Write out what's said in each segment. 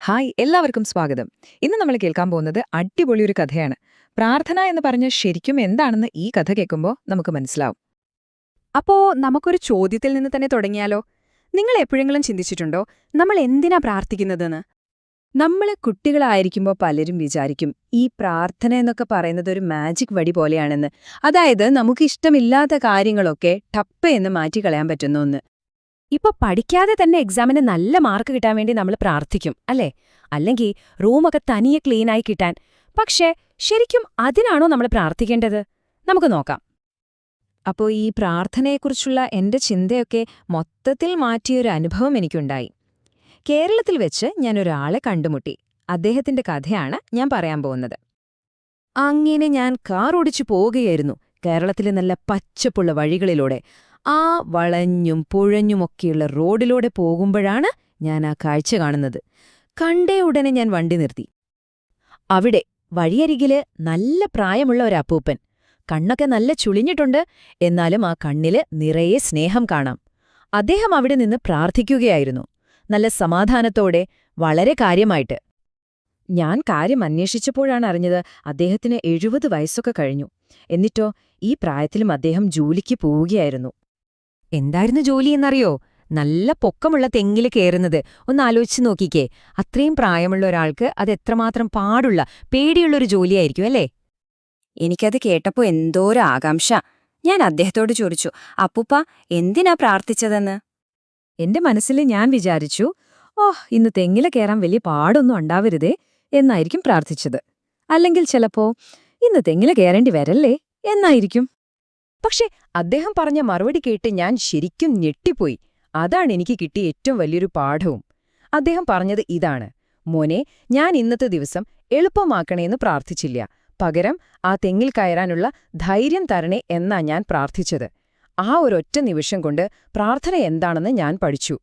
Hi എല്ലാവർക്കും സ്വാഗതം. ഇന്ന് നമ്മൾ കേൾക്കാൻ പോകുന്നത് അടിപൊളിയൊരു കഥയാണ്. പ്രാർത്ഥന എന്ന് പറഞ്ഞ ശരിക്കും എന്താണെന്ന് ഈ കഥ കേൾക്കുമ്പോൾ നമുക്ക് മനസ്സിലാവും. അപ്പോ നമുക്കൊരു ചോദ്യത്തിൽ നിന്ന് തന്നെ തുടങ്ങിയാലോ? നിങ്ങൾ എപ്പോഴെങ്കിലും ചിന്തിച്ചിട്ടുണ്ടോ നമ്മൾ എന്തിനാ പ്രാർത്ഥിക്കുന്നതെന്ന്? നമ്മൾ കുട്ടികളായിരിക്കുമ്പോൾ പലരും വിചാരിക്കും ഈ പ്രാർത്ഥന എന്നൊക്കെ പറയുന്നത് ഒരു മാജിക് വടി പോലെയാണെന്ന്. അതായത് നമുക്കിഷ്ടമില്ലാത്ത കാര്യങ്ങളൊക്കെ ടപ്പയെന്ന് മാറ്റിക്കളയാൻ പറ്റുന്ന ഒന്ന്. ഇപ്പൊ പഠിക്കാതെ തന്നെ എക്സാമിന് നല്ല മാർക്ക് കിട്ടാൻ വേണ്ടി നമ്മൾ പ്രാർത്ഥിക്കും അല്ലേ? അല്ലെങ്കിൽ റൂമൊക്കെ തനിയെ ക്ലീനായി കിട്ടാൻ. പക്ഷേ ശരിക്കും അതിനാണോ നമ്മൾ പ്രാർത്ഥിക്കേണ്ടത്? നമുക്ക് നോക്കാം. അപ്പോൾ ഈ പ്രാർത്ഥനയെക്കുറിച്ചുള്ള എന്റെ ചിന്തയൊക്കെ മൊത്തത്തിൽ മാറ്റിയൊരു അനുഭവം എനിക്കുണ്ടായി. കേരളത്തിൽ വെച്ച് ഞാനൊരാളെ കണ്ടുമുട്ടി. അദ്ദേഹത്തിന്റെ കഥയാണ് ഞാൻ പറയാൻ പോകുന്നത്. അങ്ങനെ ഞാൻ കാർ ഓടിച്ചു പോവുകയായിരുന്നു കേരളത്തിലെ നല്ല പച്ചപ്പുള്ള വഴികളിലൂടെ. ആ വളഞ്ഞും പുഴഞ്ഞുമൊക്കെയുള്ള റോഡിലൂടെ പോകുമ്പോഴാണ് ഞാൻ ആ കാഴ്ച കാണുന്നത്. കണ്ടേ ഉടനെ ഞാൻ വണ്ടി നിർത്തി. അവിടെ വഴിയരികില് നല്ല പ്രായമുള്ള ഒരപ്പൂപ്പൻ. കണ്ണൊക്കെ നല്ല ചുളിഞ്ഞിട്ടുണ്ട്, എന്നാലും ആ കണ്ണില് നിറയെ സ്നേഹം കാണാം. അദ്ദേഹം അവിടെ നിന്ന് പ്രാർത്ഥിക്കുകയായിരുന്നു, നല്ല സമാധാനത്തോടെ, വളരെ കാര്യമായിട്ട്. ഞാൻ കാര്യം അന്വേഷിച്ചപ്പോഴാണ് അറിഞ്ഞത് അദ്ദേഹത്തിന് 70 വയസ്സൊക്കെ കഴിഞ്ഞു. എന്നിട്ടോ ഈ പ്രായത്തിലും അദ്ദേഹം ജോലിക്ക് പോവുകയായിരുന്നു. എന്തായിരുന്നു ജോലി എന്നറിയോ? നല്ല പൊക്കമുള്ള തെങ്ങില് കയറുന്നത്. ഒന്ന് ആലോചിച്ച് നോക്കിക്കേ, അത്രയും പ്രായമുള്ള ഒരാൾക്ക് അത് എത്രമാത്രം പാടുള്ള, പേടിയുള്ളൊരു ജോലിയായിരിക്കും അല്ലേ? എനിക്കത് കേട്ടപ്പോ എന്തോരം ആകാംക്ഷ. ഞാൻ അദ്ദേഹത്തോട് ചോദിച്ചു, അപ്പൂപ്പ എന്തിനാ പ്രാർത്ഥിച്ചതെന്ന്. എന്റെ മനസ്സിൽ ഞാൻ വിചാരിച്ചു, ഇന്ന് തെങ്ങില് കയറാൻ വലിയ പാടൊന്നും ഉണ്ടാവരുതേ എന്നായിരിക്കും പ്രാർത്ഥിച്ചത്. അല്ലെങ്കിൽ ചിലപ്പോ ഇന്ന് തെങ്ങില് കയറേണ്ടി വരല്ലേ എന്നായിരിക്കും. പക്ഷേ അദ്ദേഹം പറഞ്ഞ മറുപടി കേട്ട് ഞാൻ ശരിക്കും ഞെട്ടിപ്പോയി. അതാണ് എനിക്ക് കിട്ടിയ ഏറ്റവും വലിയൊരു പാഠവും. അദ്ദേഹം പറഞ്ഞത് ഇതാണ്: മോനെ, ഞാൻ ഇന്നത്തെ ദിവസം എളുപ്പമാക്കണേന്ന് പ്രാർത്ഥിച്ചില്ല, പകരം ആ തെങ്ങിൽ കയറാനുള്ള ധൈര്യം തരണേ എന്നാ ഞാൻ പ്രാർത്ഥിച്ചത്. ആ ഒരൊറ്റ നിമിഷം കൊണ്ട് പ്രാർത്ഥന എന്താണെന്ന് ഞാൻ പഠിച്ചു.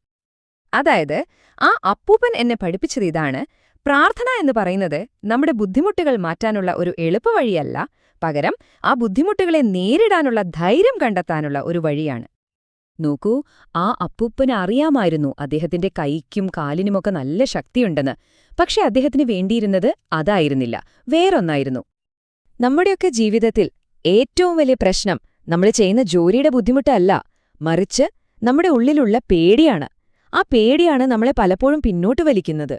അതായത് ആ അപ്പൂപ്പൻ എന്നെ പഠിപ്പിച്ചത് ഇതാണ്: പ്രാർത്ഥന എന്ന് പറയുന്നത് നമ്മുടെ ബുദ്ധിമുട്ടുകൾ മാറ്റാനുള്ള ഒരു എളുപ്പവഴിയല്ല, പകരം ആ ബുദ്ധിമുട്ടുകളെ നേരിടാനുള്ള ധൈര്യം കണ്ടെത്താനുള്ള ഒരു വഴിയാണ്. നോക്കൂ, ആ അപ്പൂപ്പന് അറിയാമായിരുന്നു അദ്ദേഹത്തിന്റെ കൈക്കും കാലിനുമൊക്കെ നല്ല ശക്തിയുണ്ടെന്ന്. പക്ഷെ അദ്ദേഹത്തിന് വേണ്ടിയിരുന്നത് അതായിരുന്നില്ല, വേറൊന്നായിരുന്നു. നമ്മുടെയൊക്കെ ജീവിതത്തിൽ ഏറ്റവും വലിയ പ്രശ്നം നമ്മൾ ചെയ്യുന്ന ജോലിയുടെ ബുദ്ധിമുട്ടല്ല, മറിച്ച് നമ്മുടെ ഉള്ളിലുള്ള പേടിയാണ്. ആ പേടിയാണ് നമ്മളെ പലപ്പോഴും പിന്നോട്ട് വലിക്കുന്നത്.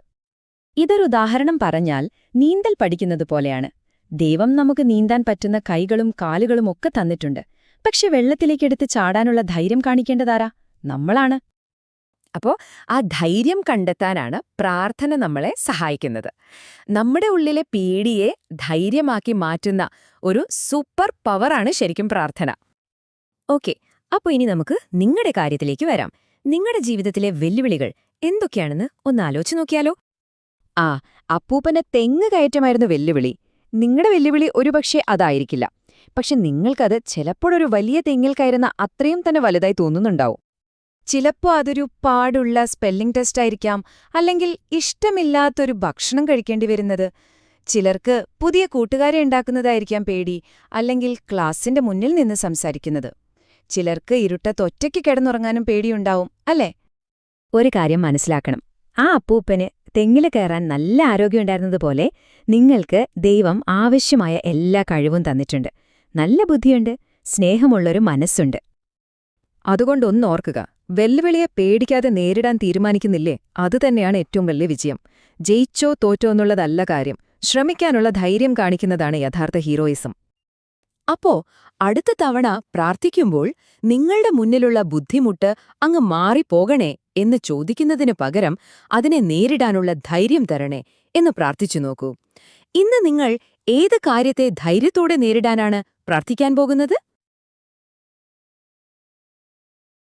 ഇതൊരു ഉദാഹരണം പറഞ്ഞാൽ നീന്തൽ പഠിക്കുന്നത് പോലെയാണ്. ദൈവം നമുക്ക് നീന്താൻ പറ്റുന്ന കൈകളും കാലുകളും ഒക്കെ തന്നിട്ടുണ്ട്. പക്ഷെ വെള്ളത്തിലേക്കെടുത്ത് ചാടാനുള്ള ധൈര്യം കാണിക്കേണ്ടതാരാ? നമ്മളാണ്. അപ്പോ ആ ധൈര്യം കണ്ടെത്താനാണ് പ്രാർത്ഥന നമ്മളെ സഹായിക്കുന്നത്. നമ്മുടെ ഉള്ളിലെ പേടിയെ ധൈര്യമാക്കി മാറ്റുന്ന ഒരു സൂപ്പർ പവറാണ് ശരിക്കും പ്രാർത്ഥന. ഓക്കെ, അപ്പോൾ ഇനി നമുക്ക് നിങ്ങളുടെ കാര്യത്തിലേക്ക് വരാം. നിങ്ങളുടെ ജീവിതത്തിലെ വെല്ലുവിളികൾ എന്തൊക്കെയാണെന്ന് ഒന്ന് ആലോചിച്ച് നോക്കിയാലോ? അപ്പൂപ്പന്റെ തെങ്ങ് കയറ്റമായിരുന്നു വെല്ലുവിളി. നിങ്ങളുടെ വെല്ലുവിളി ഒരുപക്ഷെ അതായിരിക്കില്ല. പക്ഷെ നിങ്ങൾക്കത് ചിലപ്പോഴൊരു വലിയ തെങ്ങിൽ കയറുന്ന അത്രയും തന്നെ വലുതായി തോന്നുന്നുണ്ടാവും. ചിലപ്പോ അതൊരു പാടുള്ള സ്പെല്ലിംഗ് ടെസ്റ്റ് ആയിരിക്കാം, അല്ലെങ്കിൽ ഇഷ്ടമില്ലാത്തൊരു ഭക്ഷണം കഴിക്കേണ്ടി വരുന്നത്. ചിലർക്ക് പുതിയ കൂട്ടുകാരെ ഉണ്ടാക്കുന്നതായിരിക്കാം പേടി, അല്ലെങ്കിൽ ക്ലാസിന്റെ മുന്നിൽ നിന്ന് സംസാരിക്കുന്നത്. ചിലർക്ക് ഇരുട്ടത്ത് ഒറ്റയ്ക്ക് കിടന്നുറങ്ങാനും പേടിയുണ്ടാവും അല്ലേ? ഒരു കാര്യം മനസ്സിലാക്കണം, ആ അപ്പൂപ്പന് തെങ്ങില് കയറാൻ നല്ല ആരോഗ്യമുണ്ടായിരുന്നതുപോലെ നിങ്ങൾക്ക് ദൈവം ആവശ്യമായ എല്ലാ കഴിവും തന്നിട്ടുണ്ട്. നല്ല ബുദ്ധിയുണ്ട്, സ്നേഹമുള്ളൊരു മനസ്സുണ്ട്. അതുകൊണ്ടൊന്നോർക്കുക, വെല്ലുവിളിയെ പേടിക്കാതെ നേരിടാൻ തീരുമാനിക്കുന്നില്ലേ, അതുതന്നെയാണ് ഏറ്റവും വലിയ വിജയം. ജയിച്ചോ തോറ്റോ എന്നുള്ളതല്ല കാര്യം, ശ്രമിക്കാനുള്ള ധൈര്യം കാണിക്കുന്നതാണ് യഥാർത്ഥ ഹീറോയിസം. അപ്പോ അടുത്ത തവണ പ്രാർത്ഥിക്കുമ്പോൾ നിങ്ങളുടെ മുന്നിലുള്ള ബുദ്ധിമുട്ട് അങ്ങ് മാറിപ്പോകണേ എന്ന് ചോദിക്കുന്നതിനു പകരം അതിനെ നേരിടാനുള്ള ധൈര്യം തരണേ എന്ന് പ്രാർത്ഥിച്ചു നോക്കൂ. ഇന്ന് നിങ്ങൾ ഏത് കാര്യത്തെ ധൈര്യത്തോടെ നേരിടാനാണ് പ്രാർത്ഥിക്കാൻ പോകുന്നത്?